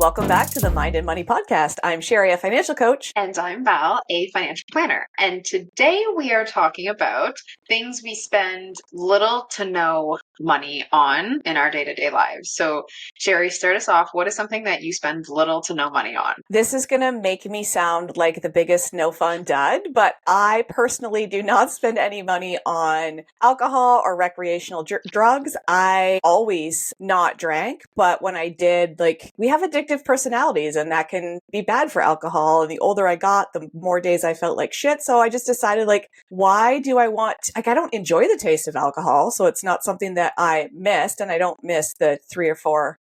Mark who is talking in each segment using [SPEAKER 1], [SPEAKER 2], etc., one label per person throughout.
[SPEAKER 1] welcome back to the Mind and Money Podcast. I'm Sherry, a financial coach.
[SPEAKER 2] And I'm Val, a financial planner. And today we are talking about things we spend little to no money on in our day-to-day lives. So Sherry, start us off. What is something that you spend little to no money on?
[SPEAKER 1] This is going to make me sound like the biggest no fun dud, but I personally do not spend any money on alcohol or recreational drugs. I always not drank, but when I did, we have addictive personalities and that can be bad for alcohol. And the older I got, the more days I felt like shit. So I just decided, why do I want, I don't enjoy the taste of alcohol. So it's not something that I missed, and I don't miss the 3 or 4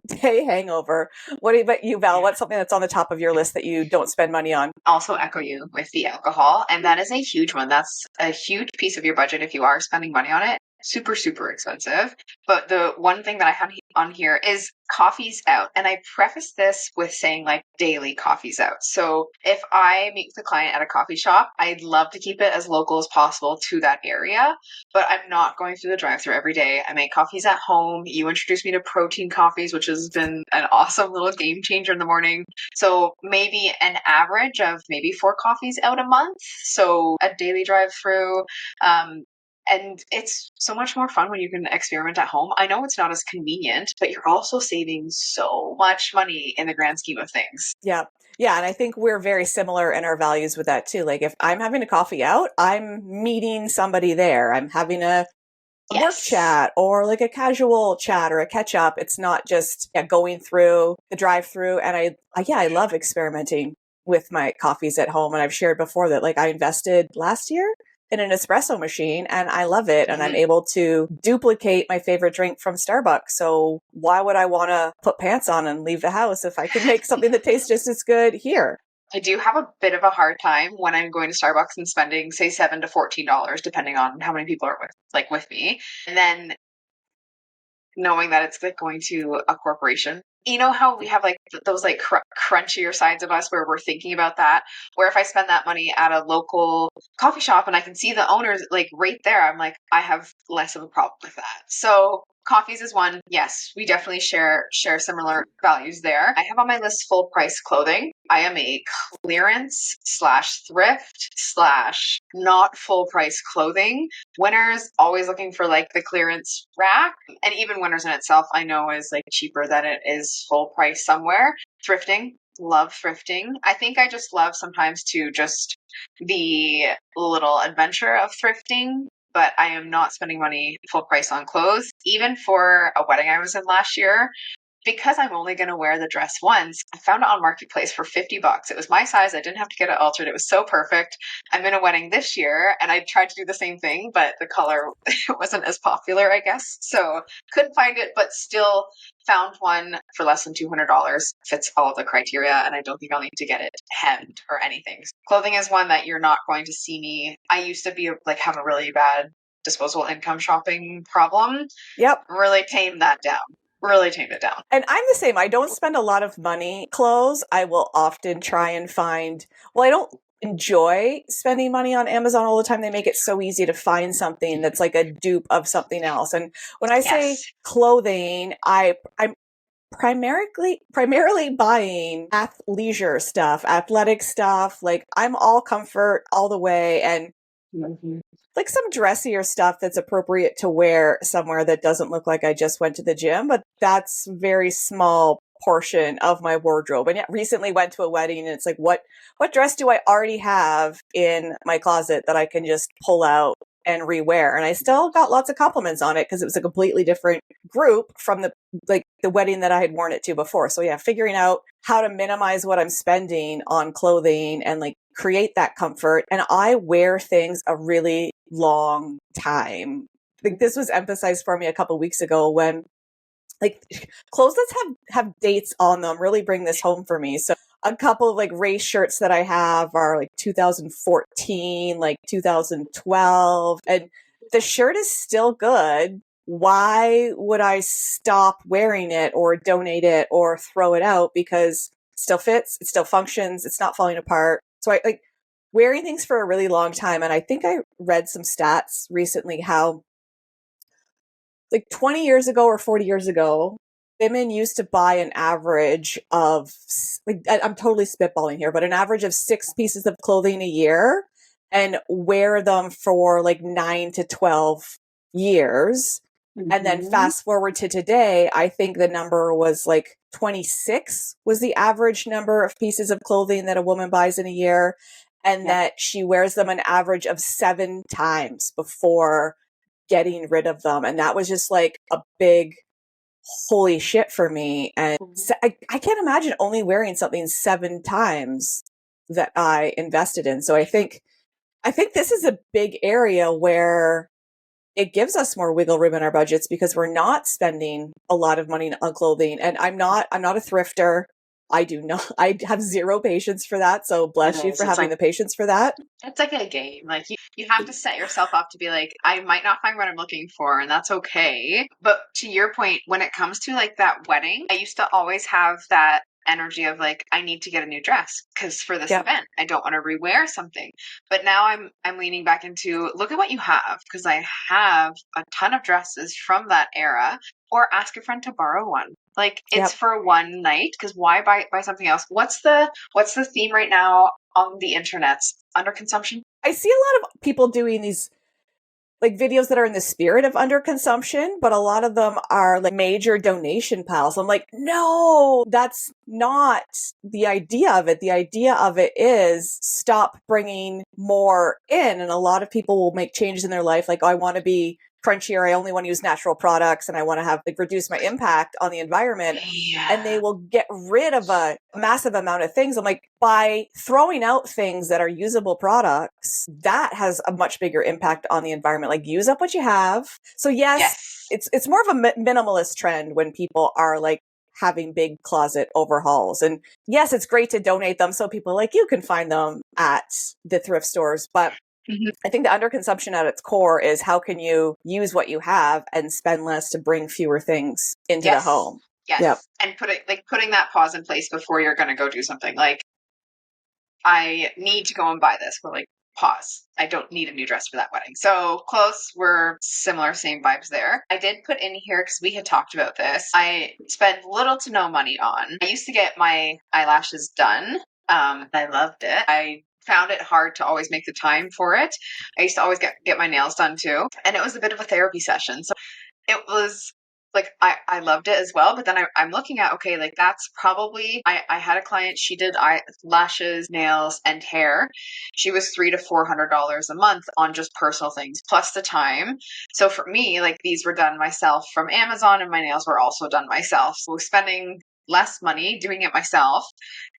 [SPEAKER 1] day hangover. What about you, Val? What's something that's on the top of your list that you don't spend money on?
[SPEAKER 2] Also echo you with the alcohol. And that is a huge one. That's a huge piece of your budget if you are spending money on it. Super, super expensive. But the one thing that I have on here is coffees out. And I preface this with saying daily coffees out. So if I meet with a client at a coffee shop, I'd love to keep it as local as possible to that area, but I'm not going through the drive-thru every day. I make coffees at home. You introduced me to protein coffees, which has been an awesome little game changer in the morning. So maybe an average of maybe 4 coffees out a month. So a daily drive-thru. And it's so much more fun when you can experiment at home. I know it's not as convenient, but you're also saving so much money in the grand scheme of things.
[SPEAKER 1] Yeah. Yeah. And I think we're very similar in our values with that too. Like if I'm having a coffee out, I'm meeting somebody there. I'm having a work chat or a casual chat or a catch up. It's not just going through the drive-through. And I love experimenting with my coffees at home. And I've shared before that I invested last year in an espresso machine and I love it. And I'm able to duplicate my favorite drink from Starbucks. So why would I want to put pants on and leave the house if I can make something that tastes just as good here?
[SPEAKER 2] I do have a bit of a hard time when I'm going to Starbucks and spending, say, $7 to $14, depending on how many people are with me. And then knowing that it's going to a corporation. You know how we have those crunchier sides of us where we're thinking about that, where if I spend that money at a local coffee shop and I can see the owners right there, I'm I have less of a problem with that. So coffees is one. Yes, we definitely share similar values there. I have on my list full price clothing. I am a clearance / thrift / not full price clothing. Winners, always looking for the clearance rack. And even Winners in itself, I know is cheaper than it is full price somewhere. Thrifting. Love thrifting. I think I just love sometimes to just the little adventure of thrifting. But I am not spending money full price on clothes. Even for a wedding I was in last year, because I'm only going to wear the dress once, I found it on Marketplace for $50. It was my size. I didn't have to get it altered. It was so perfect. I'm in a wedding this year and I tried to do the same thing, but the color wasn't as popular, I guess. So couldn't find it, but still found one for less than $200. Fits all of the criteria, and I don't think I'll need to get it hemmed or anything. Clothing is one that you're not going to see me. I used to be have a really bad disposable income shopping problem.
[SPEAKER 1] Yep.
[SPEAKER 2] Really tamed that down. Really tamed it down.
[SPEAKER 1] And I'm the same. I don't spend a lot of money clothes. I will often try and find, I don't enjoy spending money on Amazon all the time. They make it so easy to find something that's a dupe of something else. And when I say clothing, I'm primarily buying athleisure stuff, athletic stuff. I'm all comfort all the way, and some dressier stuff that's appropriate to wear somewhere that doesn't look like I just went to the gym, but that's very small portion of my wardrobe. And recently went to a wedding and it's what dress do I already have in my closet that I can just pull out and rewear? And I still got lots of compliments on it because it was a completely different group from the wedding that I had worn it to before. So figuring out how to minimize what I'm spending on clothing and create that comfort. And I wear things a really long time. This was emphasized for me a couple of weeks ago when clothes that have dates on them really bring this home for me. So a couple of race shirts that I have are 2014, 2012, and the shirt is still good. Why would I stop wearing it or donate it or throw it out? Because it still fits, it still functions, it's not falling apart. So I wearing things for a really long time. And I think I read some stats recently how 20 years ago or 40 years ago, women used to buy an average of, like, I'm totally spitballing here, but an average of 6 pieces of clothing a year and wear them for like 9 to 12 years. And then
[SPEAKER 2] Mhm.
[SPEAKER 1] fast forward to today, I think the number was like 26 was the average number of pieces of clothing that a woman buys in a year. And
[SPEAKER 2] Yeah.
[SPEAKER 1] that she wears them an average of 7 times before getting rid of them. And that was just like a big holy shit for me. And
[SPEAKER 2] Mhm.
[SPEAKER 1] so I can't imagine only wearing something 7 times that I invested in. So I think this is a big area where it gives us more wiggle room in our budgets because we're not spending a lot of money on clothing. And I'm not a thrifter. I do not, I have zero patience for that. So
[SPEAKER 2] It
[SPEAKER 1] bless you
[SPEAKER 2] is.
[SPEAKER 1] for having the patience for that.
[SPEAKER 2] It's like a game. Like you have to set yourself up to be like, I might not find what I'm looking for, and that's okay. But to your point, when it comes to like that wedding, I used to always have that energy of like, I need to get a new dress because for this
[SPEAKER 1] Yep.
[SPEAKER 2] event, I don't want to rewear something. But now I'm leaning back into look at what you have because I have a ton of dresses from that era, or ask a friend to borrow one. Like it's
[SPEAKER 1] Yep.
[SPEAKER 2] for one night because why buy something else? What's the theme right now on the internet? Under consumption?
[SPEAKER 1] I see a lot of people doing these like videos that are in the spirit of underconsumption, but a lot of them are like major donation piles. I'm like, no, that's not the idea of it. The idea of it is stop bringing more in. And a lot of people will make changes in their life. Like, oh, I want to be crunchier. I only want to use natural products and I want to have like reduce my impact on the environment. And they
[SPEAKER 2] Yeah.
[SPEAKER 1] will get rid of a massive amount of things. I'm like, by throwing out things that are usable products, that has a much bigger impact on the environment. Like, use up what you have. So yes,
[SPEAKER 2] Yes.
[SPEAKER 1] it's more of a minimalist trend when people are like having big closet overhauls. And yes, it's great to donate them so people like you can find them at the thrift stores. But
[SPEAKER 2] Mhm.
[SPEAKER 1] I think the underconsumption at its core is how can you use what you have and spend less to bring fewer things into the
[SPEAKER 2] Yes.
[SPEAKER 1] home? Yep.
[SPEAKER 2] Yes. And putting that pause in place before you're gonna go do something. Like, I need to go and buy this. We're like, pause. I don't need a new dress for that wedding. So clothes were similar, same vibes there. I did put in here because we had talked about this. I spend little to no money on. I used to get my eyelashes done. I loved it. I found it hard to always make the time for it. I used to always get my nails done too. And it was a bit of a therapy session. So it was like I loved it as well, but then I'm looking at okay, like that's probably I had a client, she did eyelashes, nails, and hair. She was $300 to $400 a month on just personal things plus the time. So for me, like these were done myself from Amazon, and my nails were also done myself. So spending less money doing it myself,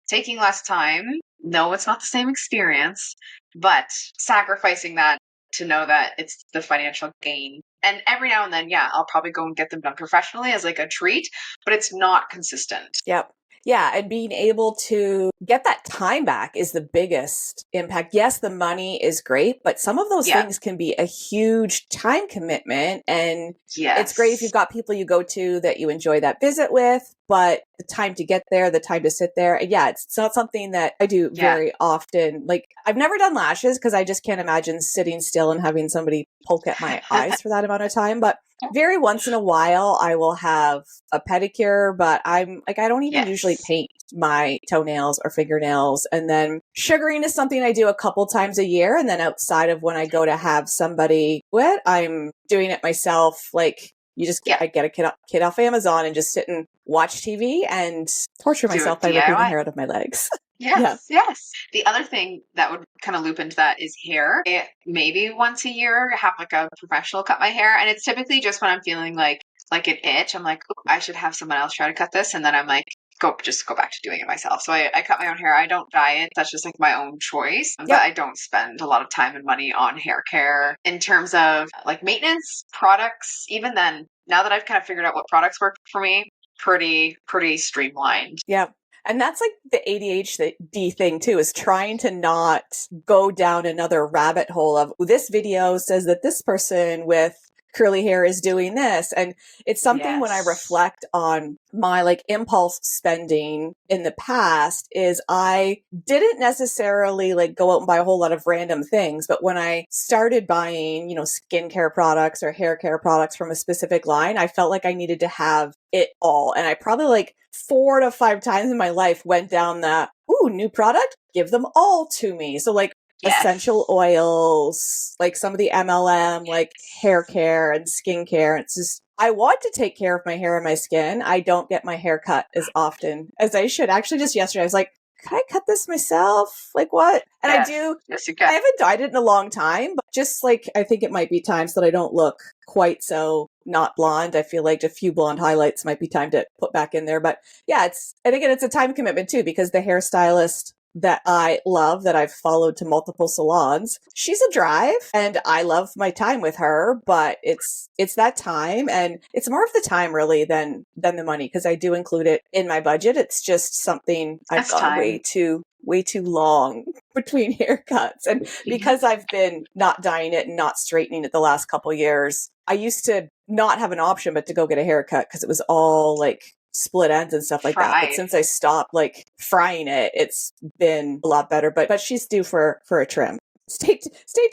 [SPEAKER 2] taking less time. No, it's not the same experience, but sacrificing that to know that it's the financial gain. And every now and then, yeah, I'll probably go and get them done professionally as like a treat, but it's not consistent.
[SPEAKER 1] Yep. Yeah. And being able to get that time back is the biggest impact. Yes, the money is great, but some of those
[SPEAKER 2] Yeah.
[SPEAKER 1] things can be a huge time commitment. And it's great if
[SPEAKER 2] Yes.
[SPEAKER 1] you've got people you go to that you enjoy that visit with, but the time to get there, the time to sit there. And yeah, it's not something that I do
[SPEAKER 2] Yeah.
[SPEAKER 1] very often. Like, I've never done lashes because I just can't imagine sitting still and having somebody poke at my eyes for that amount of time. But very once in a while, I will have a pedicure, but I'm like, I don't even usually
[SPEAKER 2] Yes.
[SPEAKER 1] paint my toenails or fingernails. And then sugaring is something I do a couple times a year. And then outside of when I go to have somebody quit, I'm doing it myself. Like,
[SPEAKER 2] Yeah.
[SPEAKER 1] I get a kit off Amazon and just sit and watch TV and torture
[SPEAKER 2] Do
[SPEAKER 1] myself
[SPEAKER 2] it
[SPEAKER 1] by ripping the
[SPEAKER 2] DIY.
[SPEAKER 1] hair out of my legs. Yeah.
[SPEAKER 2] Yes, yes. The other thing that would kind of loop into that is hair. Maybe once a year, have like a professional cut my hair, and it's typically just when I'm feeling like an itch. I'm like, "Ooh, I should have someone else try to cut this," and then I'm like, go back to doing it myself. So I cut my own hair. I don't dye it. That's just like my own choice. But
[SPEAKER 1] Yep.
[SPEAKER 2] I don't spend a lot of time and money on hair care in terms of like maintenance products. Even then, now that I've kind of figured out what products work for me, pretty streamlined.
[SPEAKER 1] Yeah. And that's like the ADHD thing too, is trying to not go down another rabbit hole of this video says that this person with curly hair is doing this. And it's something when I
[SPEAKER 2] Yes.
[SPEAKER 1] reflect on my like impulse spending in the past is I didn't necessarily like go out and buy a whole lot of random things. But when I started buying, skincare products or hair care products from a specific line, I felt like I needed to have it all. And I probably like 4 to 5 times in my life went down the, ooh, new product, give them all to me. So like essential
[SPEAKER 2] Yes.
[SPEAKER 1] oils, like some of the MLM, like hair care and skincare. It's just, I want to take care of my hair and my skin. I don't get my hair cut as often as I should. Actually, just yesterday, I was like, could I cut this myself? Like what? And I
[SPEAKER 2] Yes.
[SPEAKER 1] do.
[SPEAKER 2] Yes, you
[SPEAKER 1] I
[SPEAKER 2] can.
[SPEAKER 1] haven't dyed it in a long time, but just like, I think it might be times that I don't look quite so not blonde. I feel like a few blonde highlights might be time to put back in there. But yeah, and again, it's a time commitment too, because the hairstylist that I love, that I've followed to multiple salons, she's a drive and I love my time with her, but it's that time, and it's more of the time really than the money, because I do include it in my budget. It's just something I've
[SPEAKER 2] That's
[SPEAKER 1] gone
[SPEAKER 2] time.
[SPEAKER 1] way too long between haircuts. And
[SPEAKER 2] Mhm.
[SPEAKER 1] because I've been not dyeing it and not straightening it the last couple years, I used to not have an option but to go get a haircut because it was all like split ends and stuff like that. But
[SPEAKER 2] Fried.
[SPEAKER 1] since I stopped like frying it, it's been a lot better. But she's due for a trim. Stay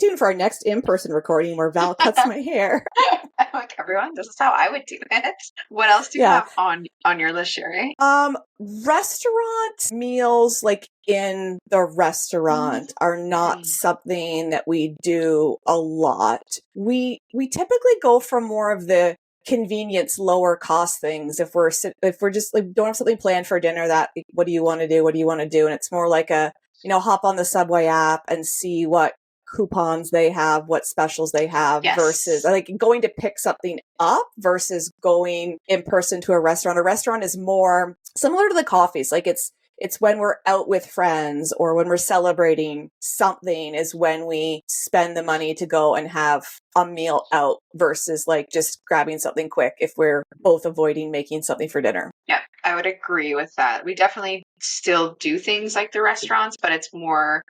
[SPEAKER 1] tuned for our next in-person recording where Val cuts my hair.
[SPEAKER 2] Like everyone, this is how I would do it. What else do you
[SPEAKER 1] Yeah.
[SPEAKER 2] have on your list, Sherry?
[SPEAKER 1] Restaurant meals like in the restaurant are not something that we do a lot. We typically go for more of the convenience, lower cost things. If we're just like don't have something planned for dinner, that what do you want to do? What do you want to do? And it's more like a, hop on the Subway app and see what coupons they have, what specials they have, versus
[SPEAKER 2] Yes.
[SPEAKER 1] like going to pick something up versus going in person to a restaurant. A restaurant is more similar to the coffees. Like it's when we're out with friends or when we're celebrating something is when we spend the money to go and have a meal out versus like just grabbing something quick if we're both avoiding making something for dinner.
[SPEAKER 2] Yeah, I would agree with that. We definitely still do things like the restaurants, but it's more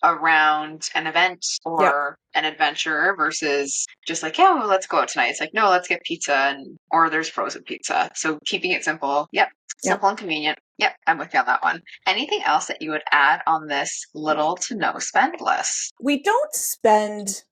[SPEAKER 2] around an event
[SPEAKER 1] Yep.
[SPEAKER 2] or an adventure versus just like, yeah, well, let's go out tonight. It's like, no, let's get pizza or there's frozen pizza. So keeping it simple. Yep.
[SPEAKER 1] Yep.
[SPEAKER 2] Simple and convenient. Yep. I'm with you on that one. Anything else that you would add on this little to no spend list?
[SPEAKER 1] We don't spend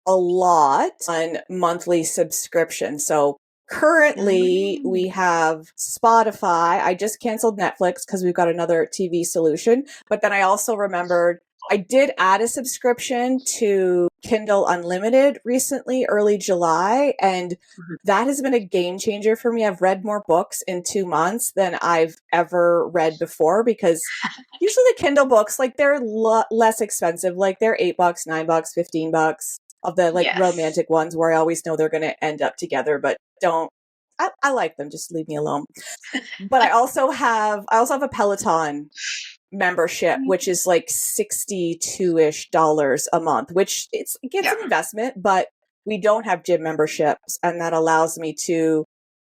[SPEAKER 1] a lot on monthly subscription. So currently we have Spotify. I just canceled Netflix because we've got another TV solution. But then I also remembered I did add a subscription to Kindle Unlimited recently, early July, and that has been a game changer for me. I've read more books in 2 months than I've ever read before, because usually the Kindle books, like they're less expensive. Like they're $8, $9, $15 of the like
[SPEAKER 2] Yes.
[SPEAKER 1] romantic ones where I always know they're going to end up together, but I like them. Just leave me alone. But I also have a Peloton membership, which is like $62-ish a month, which it gets an investment, but we don't have gym memberships. And that allows me to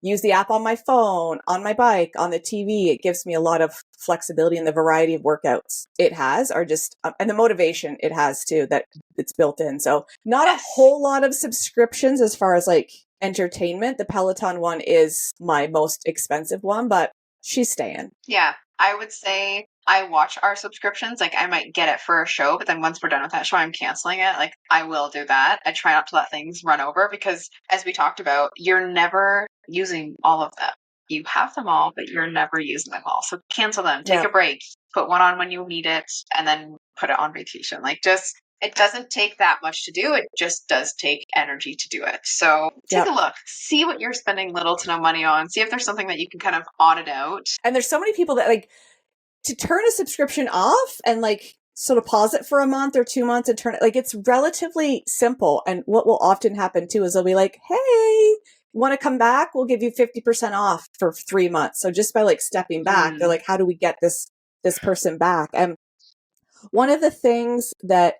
[SPEAKER 1] use the app on my phone, on my bike, on the TV. It gives me a lot of flexibility, in the variety of workouts it has are just, and the motivation it has too, that it's built in. So not a whole lot of subscriptions as far as like entertainment. The Peloton one is my most expensive one, but she's staying.
[SPEAKER 2] Yeah, I would say I watch our subscriptions. Like I might get it for a show, but then once we're done with that show, I'm canceling it. Like I will do that. I try not to let things run over because, as we talked about, you're never using all of them. You have them all, but you're never using them all. So cancel them, take a break, put one on when you need it, and then put it on vacation. Like just, it doesn't take that much to do. It just does take energy to do it. So take a look, see what you're spending little to no money on, see if there's something that you can kind of audit out.
[SPEAKER 1] And there's so many people that like to turn a subscription off and like sort of pause it for a month or 2 months and turn it, like it's relatively simple. And what will often happen too is they'll be like, hey, want to come back? We'll give you 50% off for 3 months. So just by like stepping back, they're like, how do we get this person back? And one of the things that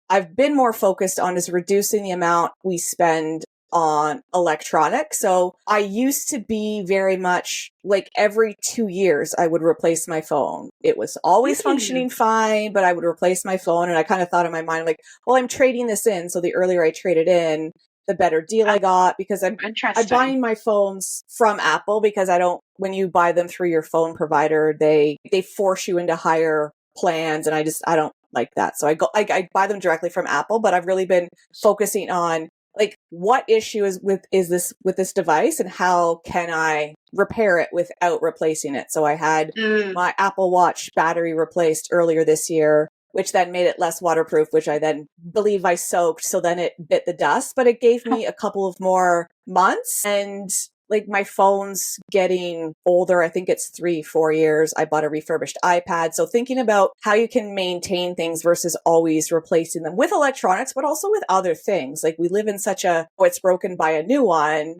[SPEAKER 1] I've been more focused on is reducing the amount we spend on electronics. So I used to be very much like every 2 years I would replace my phone. It was always functioning fine, but I would replace my phone. And I kind of thought in my mind, like, well, I'm trading this in. So the earlier I trade it in, the better deal I got, because I'm
[SPEAKER 2] Interesting.
[SPEAKER 1] buying my phones from Apple because when you buy them through your phone provider, they force you into higher plans, and I don't like that. So I buy them directly from Apple, but I've really been focusing on like what issue is with this device, and how can I repair it without replacing it. So I had my Apple Watch battery replaced earlier this year, which then made it less waterproof, which I then believe I soaked. So then it bit the dust, but it gave me a couple of more months. And like my phone's getting older. I think it's 3-4 years. I bought a refurbished iPad. So thinking about how you can maintain things versus always replacing them with electronics, but also with other things. Like we live in such it's broken by a new one.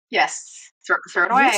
[SPEAKER 2] Yes. Throw it away.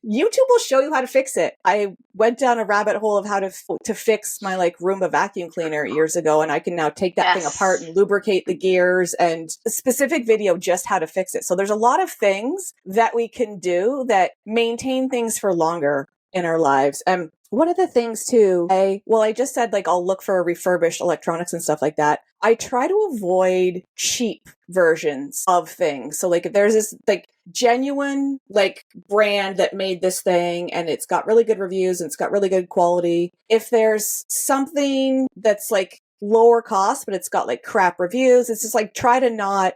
[SPEAKER 1] YouTube will show you how to fix it. I went down a rabbit hole of how to fix my like Roomba vacuum cleaner years ago, and I can now take that thing apart and lubricate the gears, and a specific video just how to fix it. So there's a lot of things that we can do that maintain things for longer in our lives. And one of the things too, I just said like I'll look for refurbished electronics and stuff like that. I try to avoid cheap versions of things. So like if there's this like genuine like brand that made this thing and it's got really good reviews and it's got really good quality, if there's something that's like lower cost but it's got like crap reviews, it's just like try to not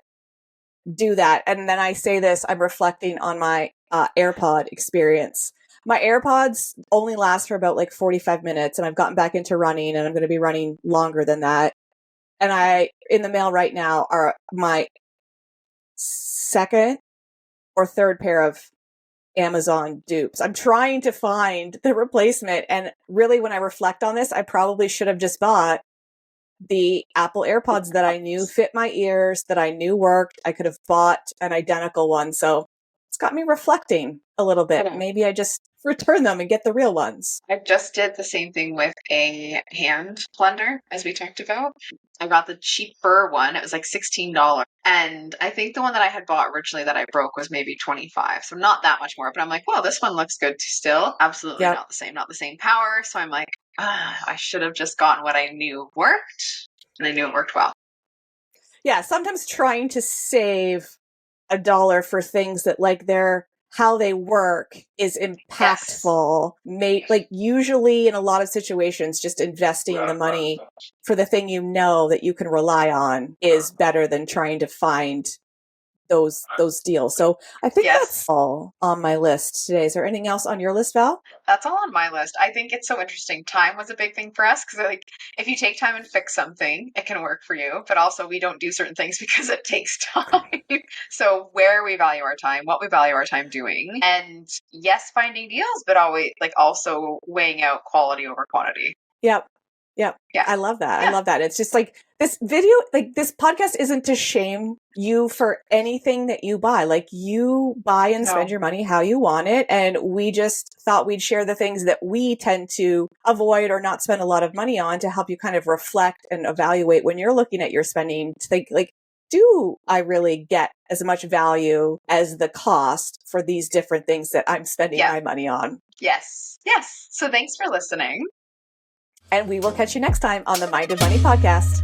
[SPEAKER 1] do that. And then I say this, I'm reflecting on my AirPod experience. My AirPods only last for about like 45 minutes, and I've gotten back into running, and I'm going to be running longer than that. And in the mail right now are my second or third pair of Amazon dupes. I'm trying to find the replacement. And really, when I reflect on this, I probably should have just bought the Apple AirPods that I knew fit my ears, that I knew worked. I could have bought an identical one. So it's got me reflecting a little bit. Maybe I just return them and get the real ones.
[SPEAKER 2] I just did the same thing with a hand blender, as we talked about. I got the cheaper one. It was like $16. And I think the one that I had bought originally that I broke was maybe $25. So not that much more. But I'm like, well, this one looks good still. Absolutely not the same power. So I'm like, I should have just gotten what I knew worked. And I knew it worked well.
[SPEAKER 1] Yeah, sometimes trying to save $1 for things that like how they work is impactful. Like usually in a lot of situations, just investing the money for the thing you know that you can rely on is better than trying to find those deals. So I think that's all on my list today. Is there anything else on your list, Val?
[SPEAKER 2] That's all on my list. I think it's so interesting. Time was a big thing for us because like if you take time and fix something, it can work for you. But also we don't do certain things because it takes time. So where we value our time, what we value our time doing, and yes, finding deals, but always like also weighing out quality over quantity.
[SPEAKER 1] Yep. Yeah. I love that. I love that. It's just like this video, like this podcast isn't to shame you for anything that you buy. Like you buy and spend your money how you want it. And we just thought we'd share the things that we tend to avoid or not spend a lot of money on to help you kind of reflect and evaluate when you're looking at your spending to think like, do I really get as much value as the cost for these different things that I'm spending my money on?
[SPEAKER 2] Yes. Yes. So thanks for listening.
[SPEAKER 1] And we will catch you next time on the Mind of Money podcast.